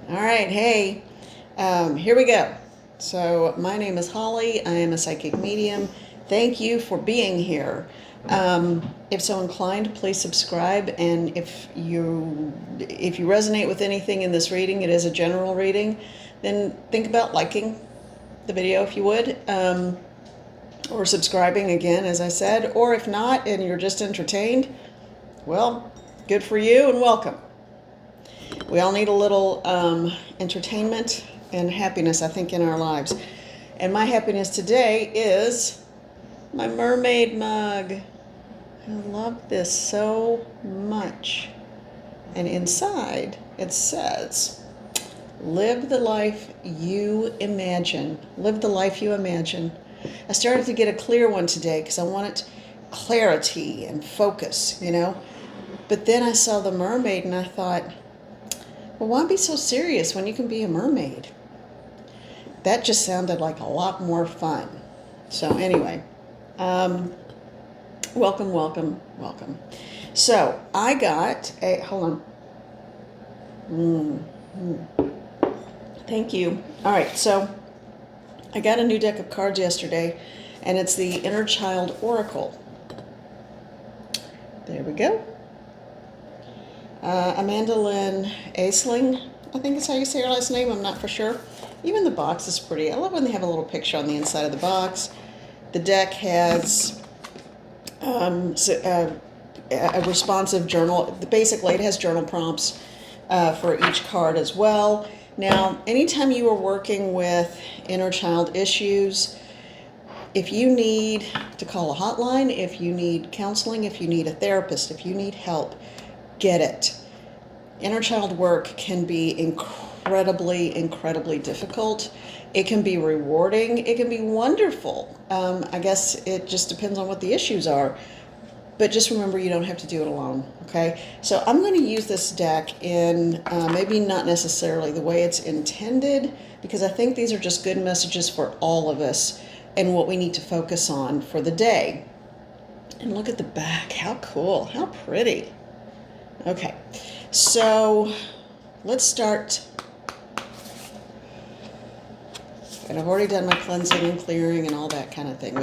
All right, hey, here we go. So, my name is Holly. I am a psychic medium. Thank you for being here. If so inclined, please subscribe. And if you resonate with anything in this reading, it is a general reading. Then think about liking the video if you would, or subscribing again, as I said. Or if not, and you're just entertained, well, good for you and welcome. We all need a little entertainment and happiness, I think, in our lives. And my happiness today is my mermaid mug. I love this so much. And inside it says, live the life you imagine. Live the life you imagine. I started to get a clear one today because I wanted clarity and focus, But then I saw the mermaid and I thought, well, why be so serious when you can be a mermaid? That just sounded like a lot more fun. So anyway, welcome, welcome, welcome. So I got hold on. Thank you. All right, so I got a new deck of cards yesterday, and it's the Inner Child Oracle. There we go. Amanda Lynn Aisling, I think is how you say her last name. I'm not for sure. Even the box is pretty. I love when they have a little picture on the inside of the box. The deck has a responsive journal. Basically, it has journal prompts for each card as well. Now, anytime you are working with inner child issues, if you need to call a hotline, if you need counseling, if you need a therapist, if you need help, get it. Inner child work can be incredibly, incredibly difficult. It can be rewarding. It can be wonderful. I guess it just depends on what the issues are. But just remember, you don't have to do it alone, okay? So I'm going to use this deck in maybe not necessarily the way it's intended, because I think these are just good messages for all of us and what we need to focus on for the day. And look at the back. How cool. How pretty. Okay, so let's start. And I've already done my cleansing and clearing and all that kind of thing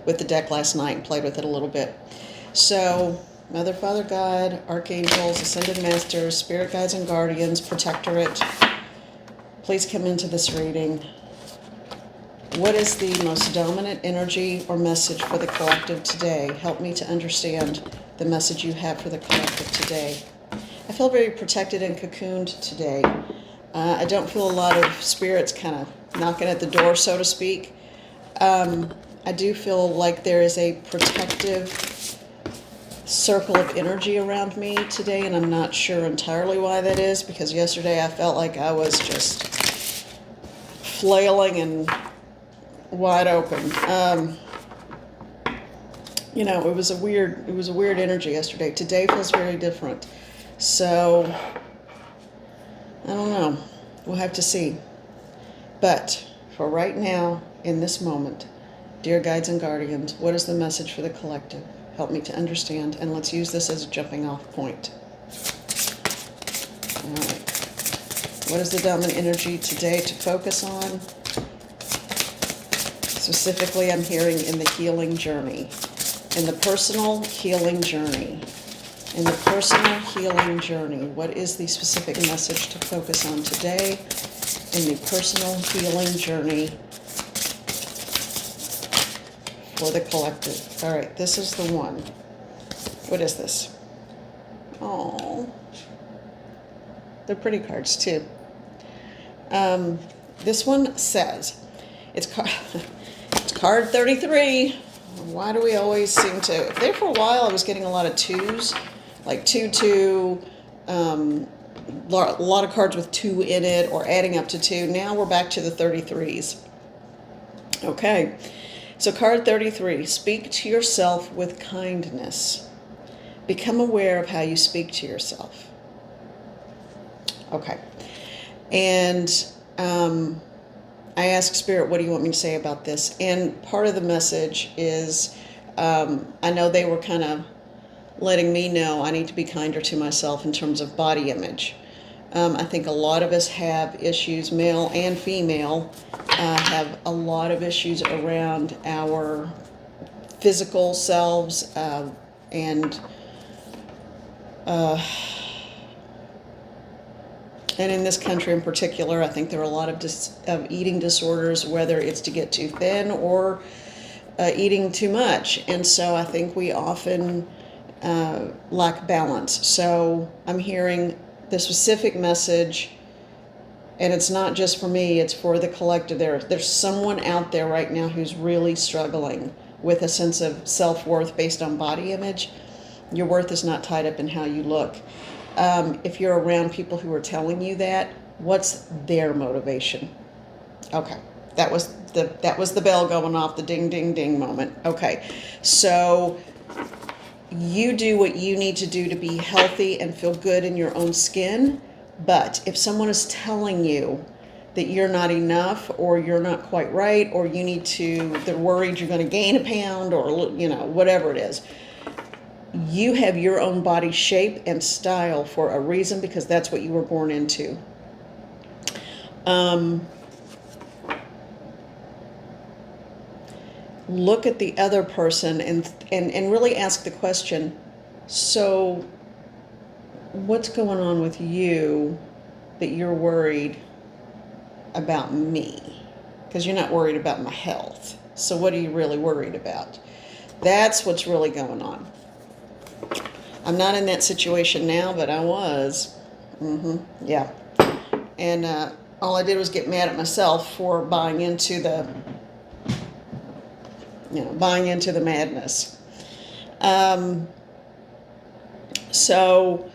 with the deck last night and played with it a little bit. So, Mother, Father, God, Archangels, Ascended Masters, Spirit Guides and Guardians, Protectorate, please come into this reading. What is the most dominant energy or message for the collective today? Help me to understand the message you have for the collective today. I feel very protected and cocooned today. I don't feel a lot of spirits kind of knocking at the door, so to speak. I do feel like there is a protective circle of energy around me today, and I'm not sure entirely why that is, because yesterday I felt like I was just flailing and wide open. It was a weird energy yesterday. Today feels very different. So I don't know. We'll have to see. But for right now, in this moment, dear guides and guardians, what is the message for the collective? Help me to understand, and let's use this as a jumping off point. All right. What is the dominant energy today to focus on? Specifically, I'm hearing in the healing journey, in the personal healing journey. In the personal healing journey, what is the specific message to focus on today in the personal healing journey for the collective? All right, this is the one. What is this? Oh, they're pretty cards too. This one says, it's card 33. Why do we always seem to... There for a while I was getting a lot of twos, like 2, a lot of cards with 2 in it or adding up to 2. Now we're back to the 33s. Okay, so card 33, speak to yourself with kindness. Become aware of how you speak to yourself. Okay, and I asked Spirit, what do you want me to say about this? And part of the message is, I know they were kind of letting me know I need to be kinder to myself in terms of body image. I think a lot of us have issues, male and female, have a lot of issues around our physical selves, and uh, and in this country in particular, I think there are a lot of eating disorders, whether it's to get too thin or eating too much. And so I think we often lack balance. So I'm hearing the specific message, and it's not just for me, it's for the collective. There's someone out there right now who's really struggling with a sense of self-worth based on body image. Your worth is not tied up in how you look. If you're around people who are telling you that, what's their motivation? Okay, that was the bell going off, the ding, ding, ding moment. Okay, so you do what you need to do to be healthy and feel good in your own skin. But if someone is telling you that you're not enough, or you're not quite right, or they're worried you're going to gain a pound, or whatever it is, you have your own body shape and style for a reason, because that's what you were born into. Look at the other person and really ask the question, so what's going on with you that you're worried about me? Because you're not worried about my health. So what are you really worried about? That's what's really going on. I'm not in that situation now, but I was. Yeah. And all I did was get mad at myself for buying into the madness. So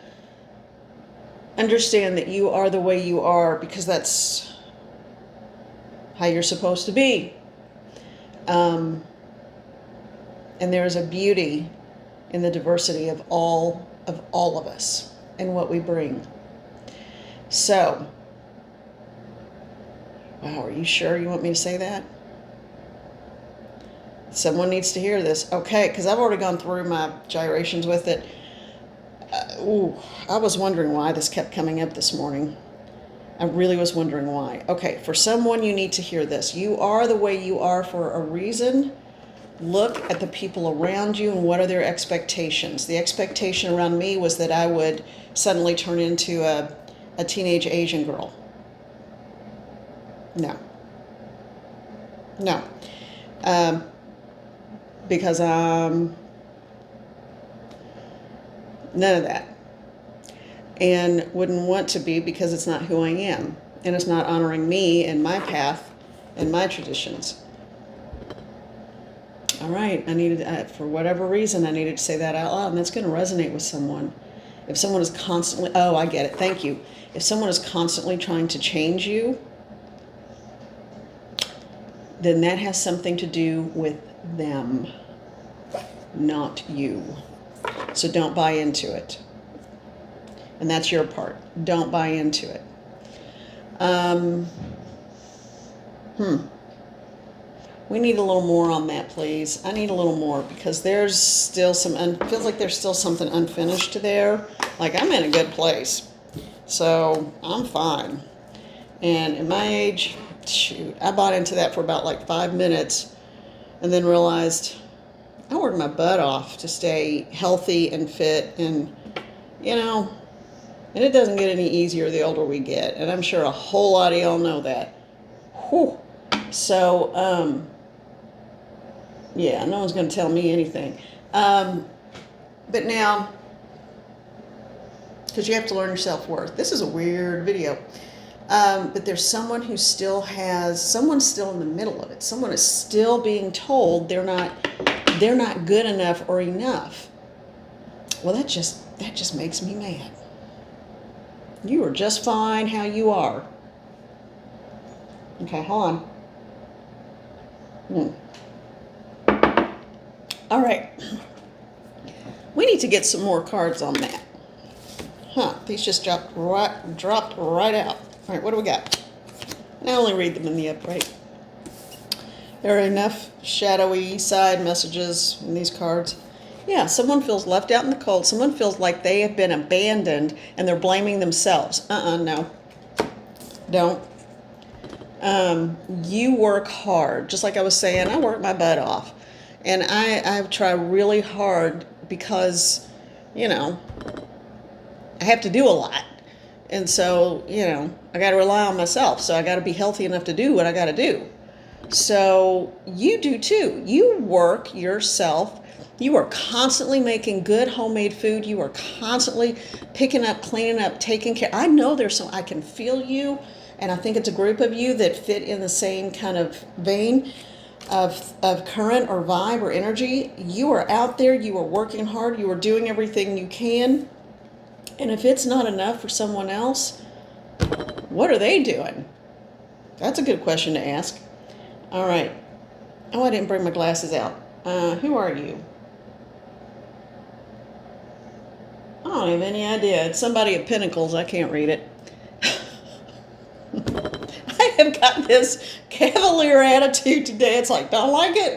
understand that you are the way you are because that's how you're supposed to be. And there is a beauty in the diversity of all of us and what we bring. So, wow, are you sure you want me to say that? Someone needs to hear this. Okay, because I've already gone through my gyrations with it. I was wondering why this kept coming up this morning. I really was wondering why. Okay, for someone, you need to hear this. You are the way you are for a reason. Look at the people around you and what are their expectations. The expectation around me was that I would suddenly turn into a teenage Asian girl. No. Because none of that. And wouldn't want to be, because it's not who I am. And it's not honoring me and my path and my traditions. All right, I needed, for whatever reason, I needed to say that out loud, and that's going to resonate with someone. If someone is constantly, I get it, thank you. If someone is constantly trying to change you, then that has something to do with them, not you. So don't buy into it. And that's your part. Don't buy into it. We need a little more on that, please. I need a little more, because there's still feels like there's still something unfinished there. Like, I'm in a good place. So, I'm fine. And at my age, shoot, I bought into that for about like 5 minutes and then realized I worked my butt off to stay healthy and fit, and, and it doesn't get any easier the older we get. And I'm sure a whole lot of y'all know that. Whew. So, yeah, no one's going to tell me anything. But now, because you have to learn your self-worth. This is a weird video. But there's someone who someone's still in the middle of it. Someone is still being told they're not good enough or enough. Well, that just makes me mad. You are just fine how you are. Okay, hold on. All right. We need to get some more cards on that. These just dropped right out. All right, what do we got? And I only read them in the upright. There are enough shadowy side messages in these cards. Yeah, someone feels left out in the cold. Someone feels like they have been abandoned and they're blaming themselves. No. Don't. You work hard. Just like I was saying, I work my butt off. And I try really hard because, you know, I have to do a lot. And so, I got to rely on myself. So I got to be healthy enough to do what I got to do. So you do too. You work yourself. You are constantly making good homemade food. You are constantly picking up, cleaning up, taking care. I know I can feel you. And I think it's a group of you that fit in the same kind of vein of current or vibe or energy. You are out there. You are working hard. You are doing everything you can. And if it's not enough for someone else, what are they doing? That's a good question to ask. All right. Oh, I didn't bring my glasses out. Who are you? I don't have any idea. It's somebody at Pentacles. I can't read it. I have got this cavalier attitude today. It's like, don't like it.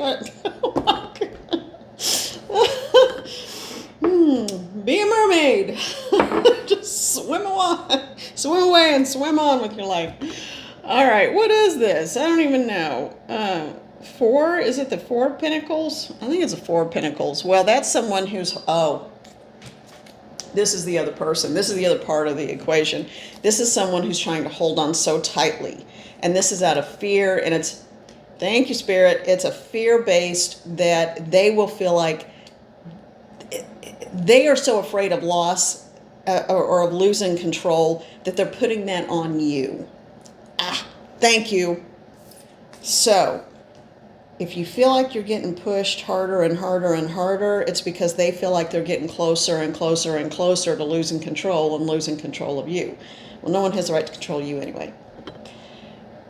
Be a mermaid. Just swim away and swim on with your life. All right, what is this? I don't even know. Four? Is it the Four of Pentacles? I think it's a Four of Pentacles. Well, that's someone who's, this is the other person. This is the other part of the equation. This is someone who's trying to hold on so tightly. And this is out of fear. And it's, thank you, Spirit. It's a fear-based that they will feel like they are so afraid of loss or of losing control that they're putting that on you. Thank you. So, if you feel like you're getting pushed harder and harder and harder, it's because they feel like they're getting closer and closer and closer to losing control and losing control of you. Well, no one has the right to control you anyway.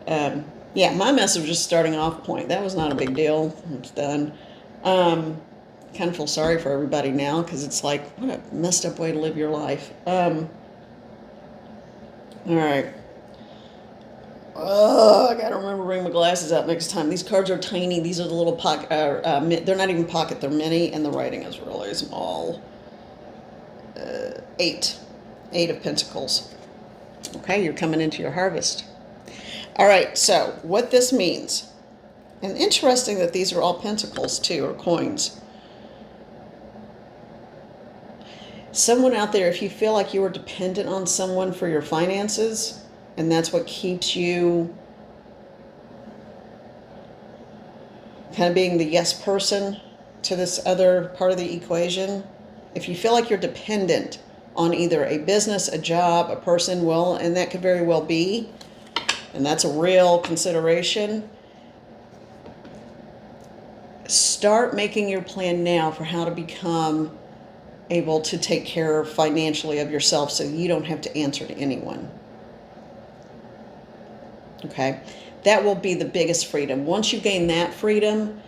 Yeah, my message was just starting off point. That was not a big deal. It's done. Kind of feel sorry for everybody now because it's like, what a messed up way to live your life. All right. Oh, I gotta remember to bring my glasses out next time. These cards are tiny. These are the little pocket. They're not even pocket. They're mini, and the writing is really small. 8 of Pentacles. Okay, you're coming into your harvest. All right. So what this means, and interesting that these are all pentacles too, or coins. Someone out there, if you feel like you are dependent on someone for your finances, and that's what keeps you kind of being the yes person to this other part of the equation. If you feel like you're dependent on either a business, a job, a person, well, and that could very well be, and that's a real consideration, start making your plan now for how to become able to take care financially of yourself so you don't have to answer to anyone. Okay, that will be the biggest freedom. Once you gain that freedom,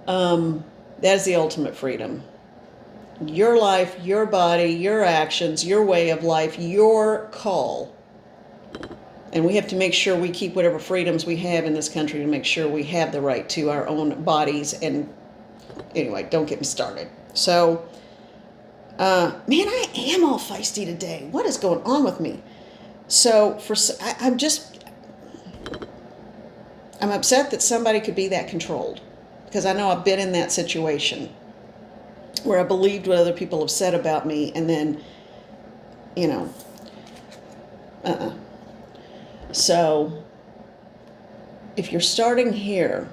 that is the ultimate freedom. Your life, your body, your actions, your way of life, your call. And we have to make sure we keep whatever freedoms we have in this country to make sure we have the right to our own bodies. And anyway, don't get me started. So, man, I am all feisty today. What is going on with me? So I'm upset that somebody could be that controlled, because I know I've been in that situation where I believed what other people have said about me, and then, So, if you're starting here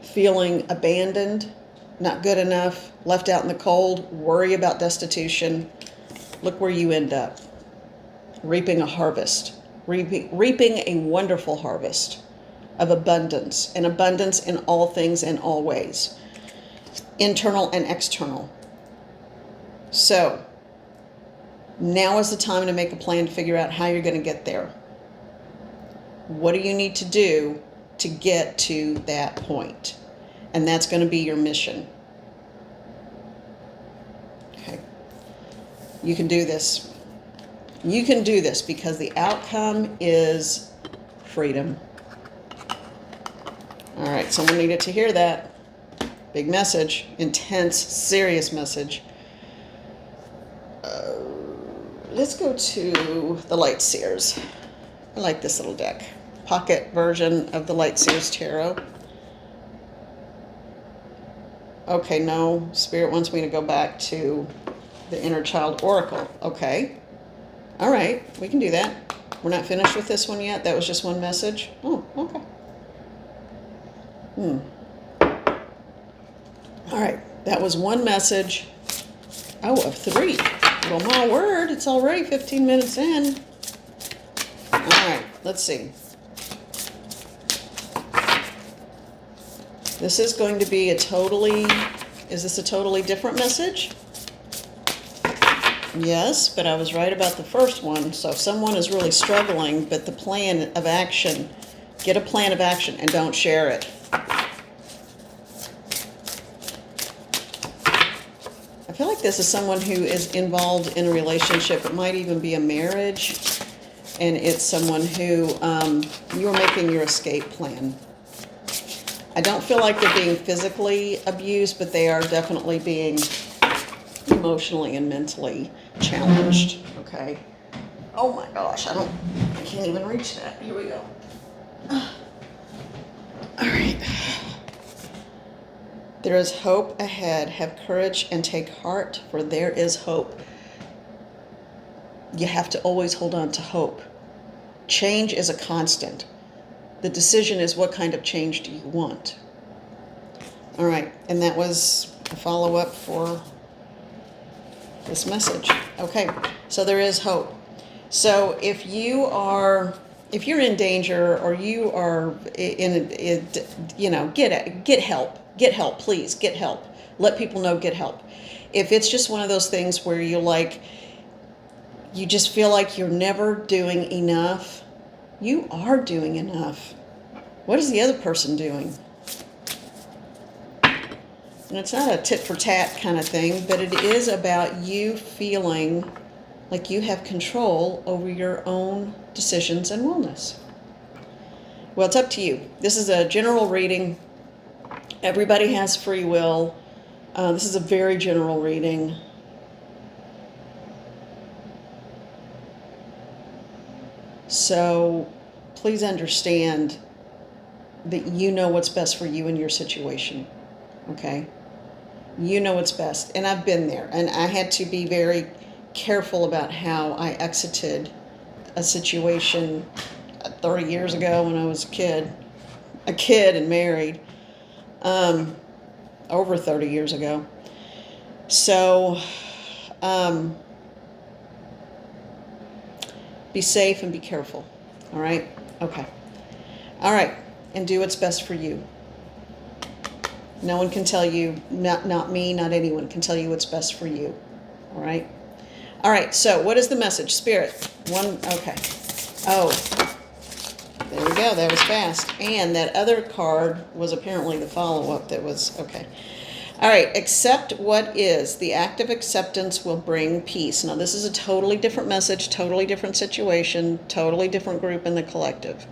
feeling abandoned, not good enough, left out in the cold, worry about destitution, look where you end up. Reaping a harvest. Reaping a wonderful harvest of abundance, and abundance in all things and all ways, internal and external. So now is the time to make a plan to figure out how you're going to get there. What do you need to do to get to that point? And that's going to be your mission. Okay. You can do this. You can do this because the outcome is freedom. All right, someone needed to hear that. Big message, intense, serious message. Let's go to the Light Seers. I like this little deck. Pocket version of the Light Seers Tarot. Okay, no, Spirit wants me to go back to the Inner Child Oracle. Okay. All right, we can do that. We're not finished with this one yet. That was just one message. Oh, okay. All right, that was one message. Oh, of 3. Well, my word, it's already 15 minutes in. All right, let's see. This is going to be is this a totally different message? Yes, but I was right about the first one. So if someone is really struggling, but the plan of action, get a plan of action and don't share it. I feel like this is someone who is involved in a relationship. It might even be a marriage. And it's someone who you're making your escape plan. I don't feel like they're being physically abused, but they are definitely being emotionally and mentally challenged. Okay. Oh my gosh, I can't even reach that. Here we go. All right. There is hope ahead. Have courage and take heart, for there is hope. You have to always hold on to hope. Change is a constant. The decision is, what kind of change do you want? All right, and that was a follow-up for this message. Okay, so there is hope. So if you're in danger, or you are get help, please get help. Let people know, get help. If it's just one of those things where you just feel like you're never doing enough, you are doing enough. What is the other person doing? And it's not a tit for tat kind of thing, but it is about you feeling like you have control over your own decisions and wellness. Well, it's up to you. This is a general reading. Everybody has free will. This is a very general reading. So please understand that you know what's best for you in your situation. Okay? You know what's best. And I've been there. And I had to be very careful about how I exited a situation 30 years ago when I was a kid and married, over 30 years ago. So, be safe and be careful. All right? Okay. All right. And do what's best for you. No one can tell you, not me, not anyone can tell you what's best for you. All right? All right, so what is the message? Spirit. Okay. Oh, there we go. That was fast. And that other card was apparently the follow-up that was, okay. All right, accept what is. The act of acceptance will bring peace. Now, this is a totally different message, totally different situation, totally different group in the collective.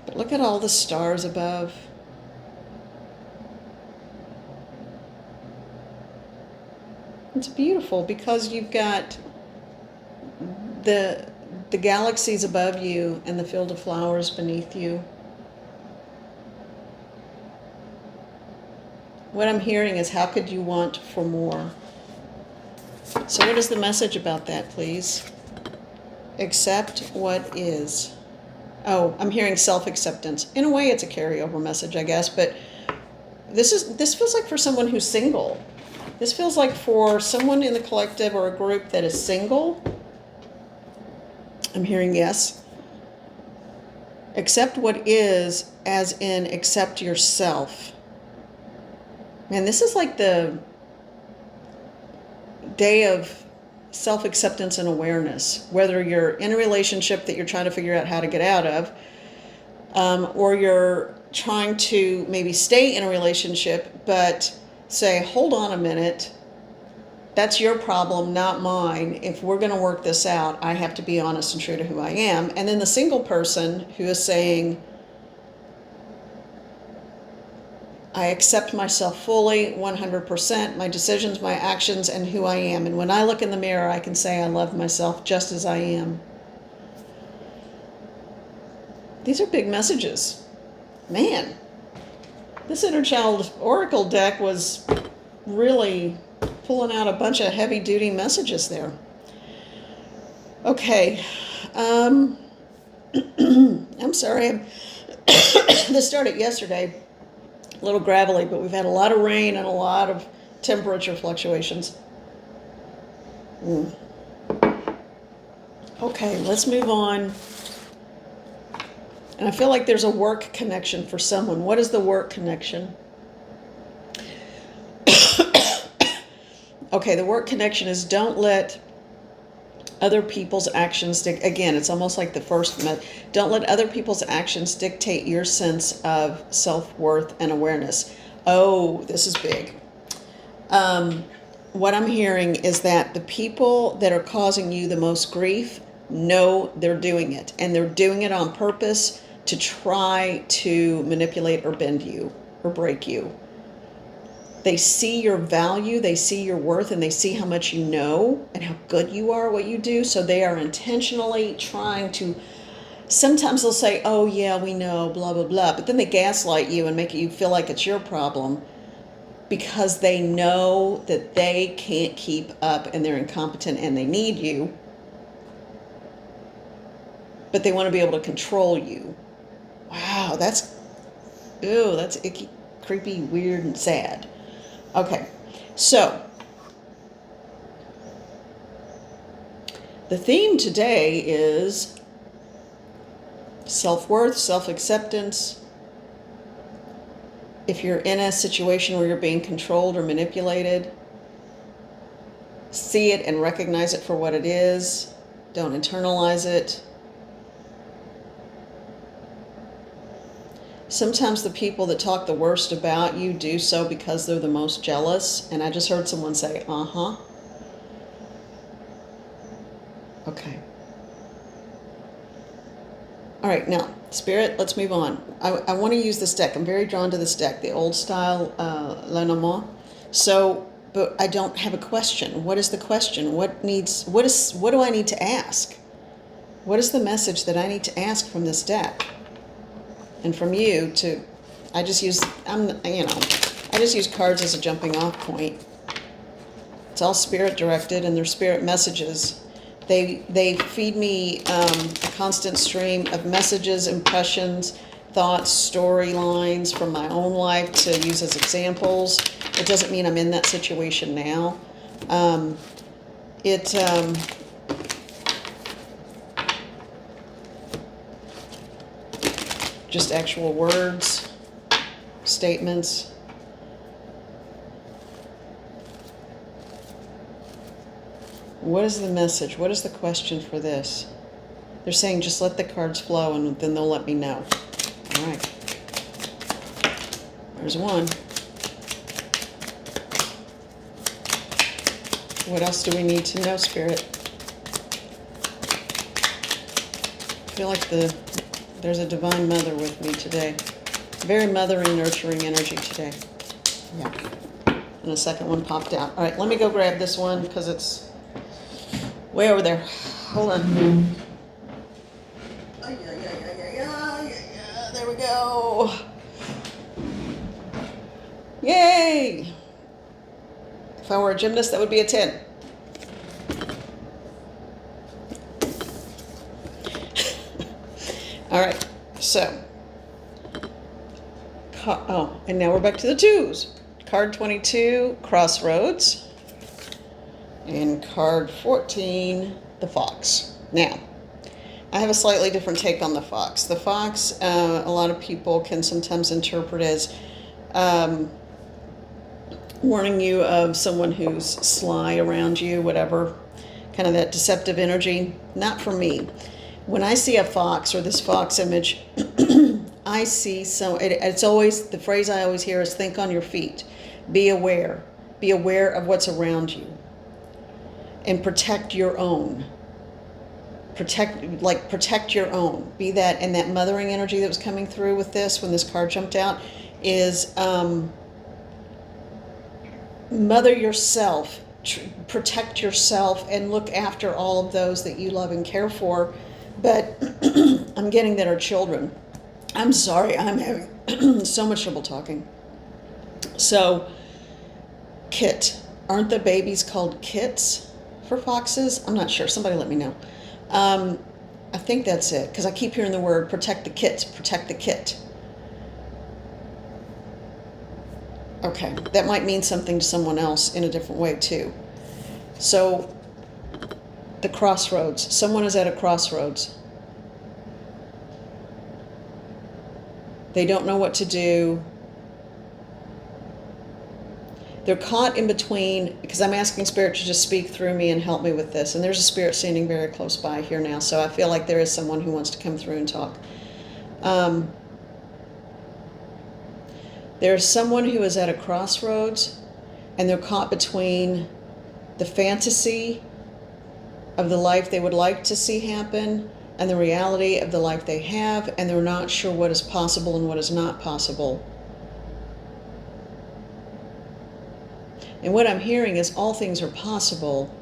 But look at all the stars above. It's beautiful because you've got the galaxies above you and the field of flowers beneath you. What I'm hearing is, how could you want for more? So what is the message about that, please? Accept what is. Oh, I'm hearing self-acceptance. In a way, it's a carryover message, I guess, but this feels like for someone who's single. This feels like for someone in the collective or a group that is single. I'm hearing yes. Accept what is, as in accept yourself. Man, this is like the day of self-acceptance and awareness. Whether you're in a relationship that you're trying to figure out how to get out of, or you're trying to maybe stay in a relationship, but say, hold on a minute, that's your problem, not mine. If we're going to work this out, I have to be honest and true to who I am. And then the single person who is saying, I accept myself fully, 100%, my decisions, my actions, and who I am. And when I look in the mirror, I can say I love myself just as I am. These are big messages. Man, this Inner Child Oracle deck was really pulling out a bunch of heavy-duty messages there. Okay. I'm sorry. This started yesterday. A little gravelly, but we've had a lot of rain and a lot of temperature fluctuations. Okay, let's move on. And I feel like there's a work connection for someone. What is the work connection? Okay, the work connection is don't let other people's actions again, it's almost like the first don't let other people's actions dictate your sense of self-worth and awareness. Oh, this is big. What I'm hearing is that the people that are causing you the most grief know they're doing it, and they're doing it on purpose to try to manipulate or bend you or break you. They see your value, they see your worth, and they see how much you know and how good you are at what you do. So they are intentionally trying to, sometimes they'll say, oh yeah, we know, blah, blah, blah. But then they gaslight you and make you feel like it's your problem because they know that they can't keep up and they're incompetent and they need you. But they want to be able to control you. Wow, that's icky, creepy, weird, and sad. Okay, so the theme today is self-worth, self-acceptance. If you're in a situation where you're being controlled or manipulated, see it and recognize it for what it is. Don't internalize it. Sometimes the people that talk the worst about you do so because they're the most jealous. And I just heard someone say, uh-huh. Okay. All right, now, Spirit, let's move on. I want to use this deck. I'm very drawn to this deck, the old style Lenormand. So, but I don't have a question. What is the question? What do I need to ask? What is the message that I need to ask from this deck? And from you to, I just use cards as a jumping off point. It's all spirit directed and they're spirit messages. They feed me a constant stream of messages, impressions, thoughts, storylines from my own life to use as examples. It doesn't mean I'm in that situation now. Just actual words, statements. What is the message? What is the question for this? They're saying just let the cards flow and then they'll let me know. All right. There's one. What else do we need to know, Spirit? I feel like there's a Divine Mother with me today. Very mothering, nurturing energy today. Yeah. And the second one popped out. All right, let me go grab this one because it's way over there. Hold on. There we go. Yay! If I were a gymnast, that would be a 10. All right, so, and now we're back to the twos. Card 22, Crossroads, and card 14, the Fox. Now, I have a slightly different take on the Fox. The Fox, a lot of people can sometimes interpret as warning you of someone who's sly around you, whatever, kind of that deceptive energy. Not for me. When I see a fox or this fox image, I see it's always, the phrase I always hear is think on your feet. Be aware. Be aware of what's around you. And protect your own. Protect your own. Be that, and that mothering energy that was coming through with this when this card jumped out. is mother yourself, protect yourself, and look after all of those that you love and care for. But I'm getting that are children. I'm sorry, I'm having so much trouble talking. So, kit. Aren't the babies called kits for foxes? I'm not sure. Somebody let me know. I think that's it, because I keep hearing the word protect the kit, protect the kit. Okay, that might mean something to someone else in a different way too. So, the crossroads. Someone is at a crossroads. They don't know what to do. They're caught in between, because I'm asking Spirit to just speak through me and help me with this. And there's a Spirit standing very close by here now, so I feel like there is someone who wants to come through and talk. There's someone who is at a crossroads, and they're caught between the fantasy of the life they would like to see happen and the reality of the life they have, and they're not sure what is possible and what is not possible. And what I'm hearing is all things are possible.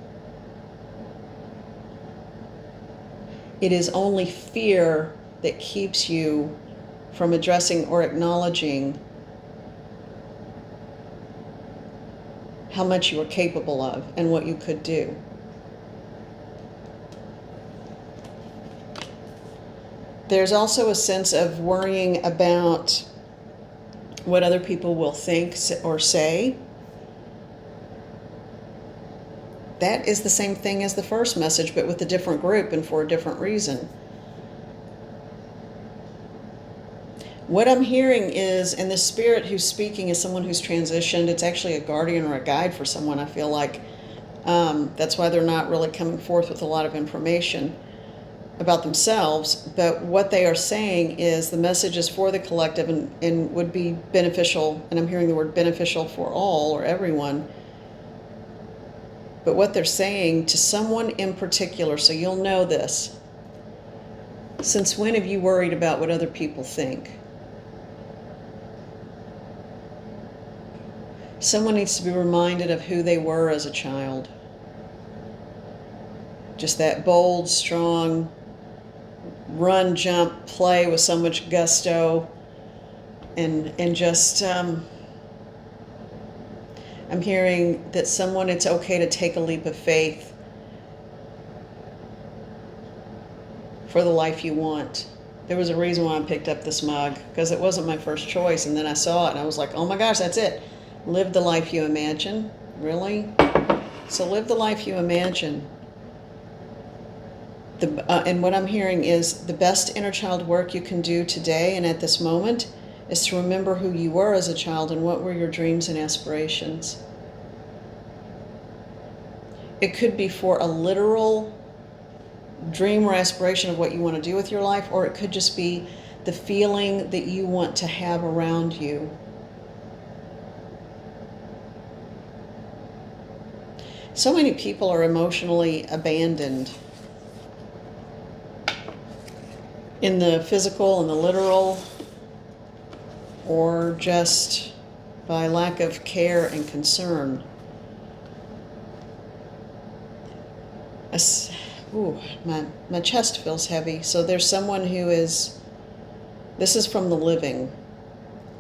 It is only fear that keeps you from addressing or acknowledging how much you are capable of and what you could do. There's also a sense of worrying about what other people will think or say. That is the same thing as the first message, but with a different group and for a different reason. What I'm hearing is, and the Spirit who's speaking is someone who's transitioned. It's actually a guardian or a guide for someone, I feel like. That's why they're not really coming forth with a lot of information about themselves. But what they are saying is the message is for the collective and would be beneficial, and I'm hearing the word beneficial for all or everyone. But what they're saying to someone in particular, so you'll know this, since when have you worried about what other people think? Someone needs to be reminded of who they were as a child. Just that bold, strong, run, jump, play with so much gusto, and just... I'm hearing that someone, it's okay to take a leap of faith for the life you want. There was a reason why I picked up this mug, because it wasn't my first choice, and then I saw it and I was like, oh my gosh, that's it. Live the life you imagine. Really? So live the life you imagine. And what I'm hearing is the best inner child work you can do today and at this moment is to remember who you were as a child and what were your dreams and aspirations. It could be for a literal dream or aspiration of what you want to do with your life, or it could just be the feeling that you want to have around you. So many people are emotionally abandoned in the physical and the literal, or just by lack of care and concern. My chest feels heavy. So there's someone who is, this is from the living,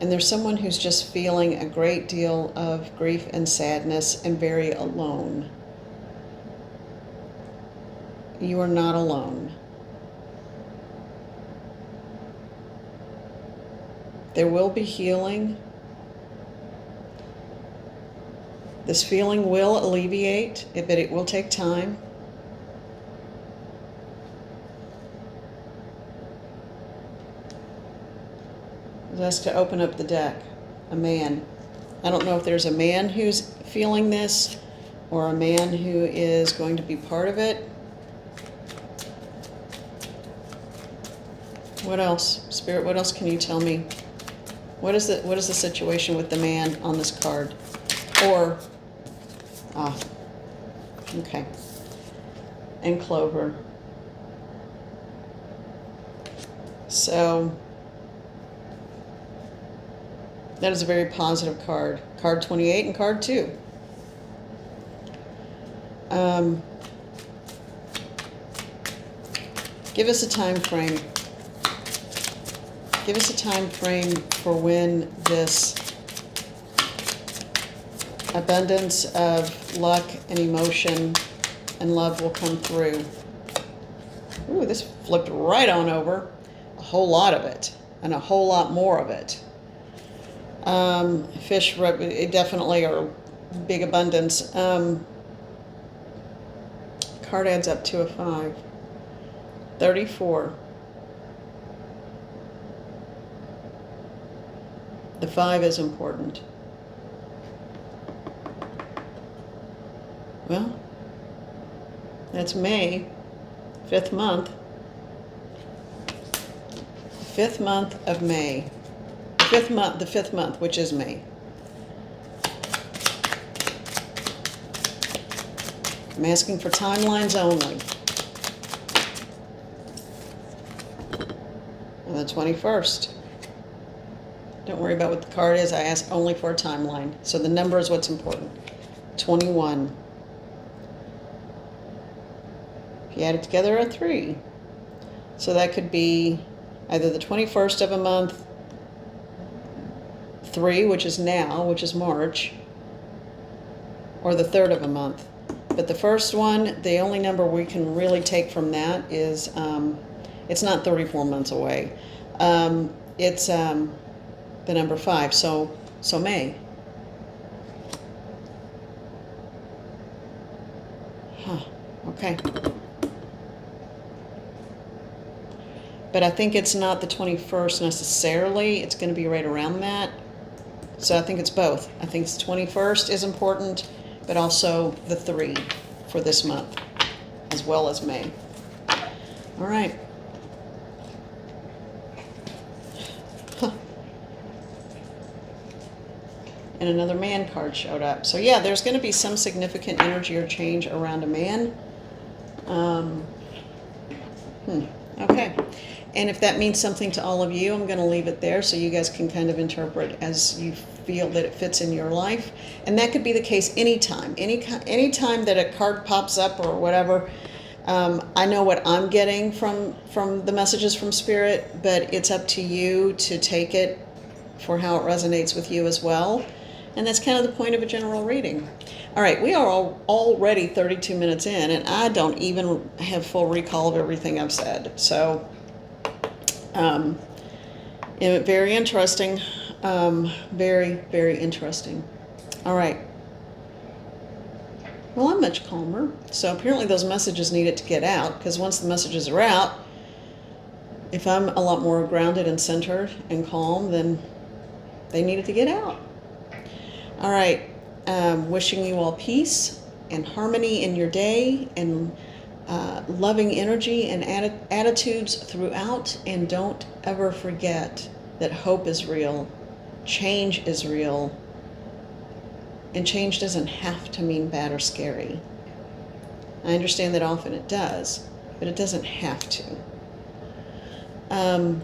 and there's someone who's just feeling a great deal of grief and sadness and very alone. You are not alone. There will be healing. This feeling will alleviate, but it will take time. Let's to open up the deck. A man. I don't know if there's a man who's feeling this or a man who is going to be part of it. What else? Spirit, what else can you tell me? What is the situation with the man on this card? Or, okay. And Clover. So, That is a very positive card. Card 28 and card 2. Give us a time frame. Give us a time frame for when this abundance of luck and emotion and love will come through. Ooh, this flipped right on over. A whole lot of it, and a whole lot more of it. Fish definitely are big abundance. Card adds up to a 5. 34. The 5 is important. Well, that's May, 5th month. 5th month of May. The 5th month, which is May. I'm asking for timelines only. And the 21st. Don't worry about what the card is. I ask only for a timeline. So the number is what's important. 21. If you add it together, a 3. So that could be either the 21st of a month, 3, which is now, which is March, or the 3rd of a month. But the first one, the only number we can really take from that is, it's not 34 months away. It's the number 5, so May. Huh, okay. But I think it's not the 21st necessarily. It's going to be right around that. So I think it's both. I think the 21st is important, but also the 3 for this month, as well as May. All right. Huh. And another man card showed up. So yeah, there's going to be some significant energy or change around a man. Okay. And if that means something to all of you, I'm going to leave it there so you guys can kind of interpret as you feel that it fits in your life. And that could be the case anytime. Anytime that a card pops up or whatever, I know what I'm getting from the messages from Spirit, but it's up to you to take it for how it resonates with you as well. And that's kind of the point of a general reading. All right, we are already 32 minutes in, and I don't even have full recall of everything I've said. So, very interesting. Very, very interesting. All right. Well, I'm much calmer. So apparently those messages needed to get out, because once the messages are out, if I'm a lot more grounded and centered and calm, then they needed to get out. All right. Wishing you all peace and harmony in your day, and loving energy and attitudes throughout. And don't ever forget that hope is real, change is real, and change doesn't have to mean bad or scary. I understand that often it does, but it doesn't have to. I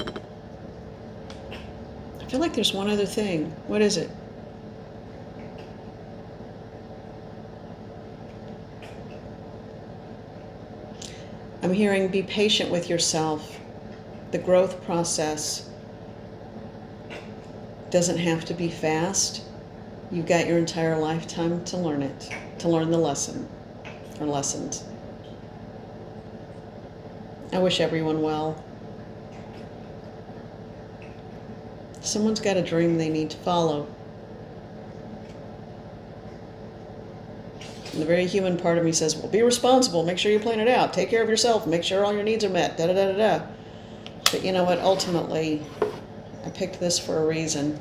feel like there's one other thing. What is it? I'm hearing be patient with yourself. The growth process doesn't have to be fast. You've got your entire lifetime to learn it, to learn the lesson or lessons. I wish everyone well. Someone's got a dream they need to follow. And the very human part of me says, well, be responsible, make sure you plan it out, take care of yourself, make sure all your needs are met, da-da-da-da-da. But you know what, ultimately, I picked this for a reason.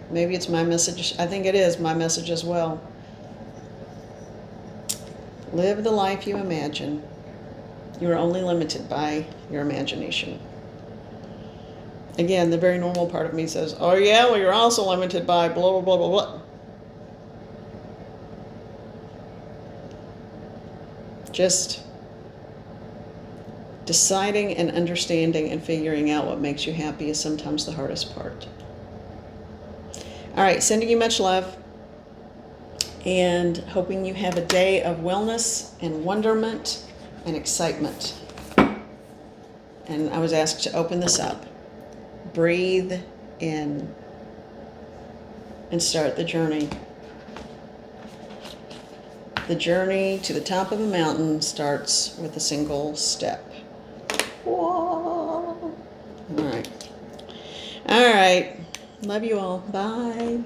Maybe it's my message. I think it is my message as well. Live the life you imagine. You are only limited by your imagination. Again, the very normal part of me says, oh yeah, well, you're also limited by blah, blah, blah, blah, blah. Just deciding and understanding and figuring out what makes you happy is sometimes the hardest part. All right, sending you much love and hoping you have a day of wellness and wonderment and excitement. And I was asked to open this up. Breathe in and start the journey. The journey to the top of a mountain starts with a single step. Whoa. All right. All right. Love you all. Bye.